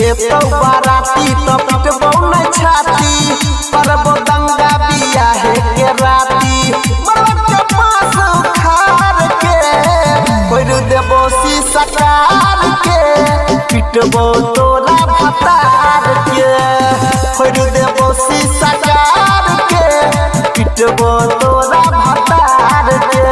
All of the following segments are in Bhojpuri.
तो बाराती तो पिटबो न छाती करबो दंगा बियाहे के राती मरद के पास उखाड़ के भर देबो शीशा कार के पिटबो तोरा भतार के भर देबो शीशा कार के पिटबो तोरा भतार के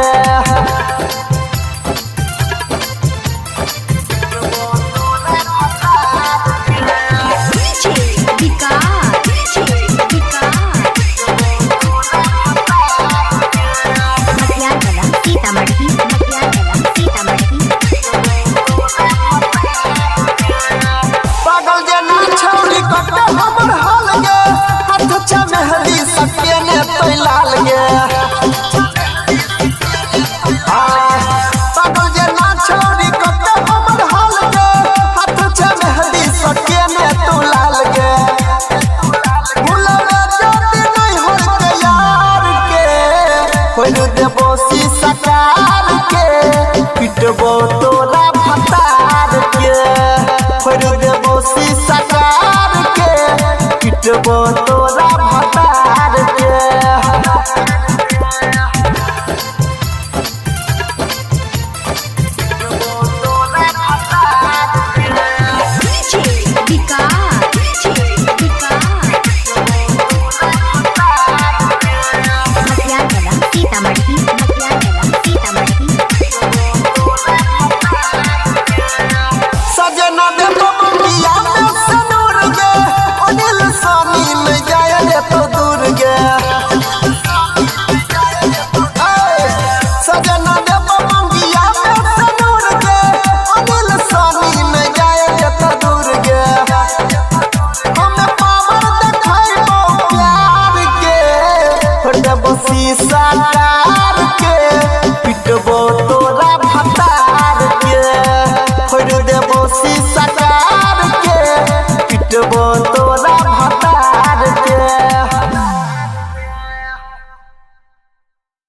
देबो शीशा कार के पिटबो तोरा भतार के भर देबो शीशा कार के पिटबो।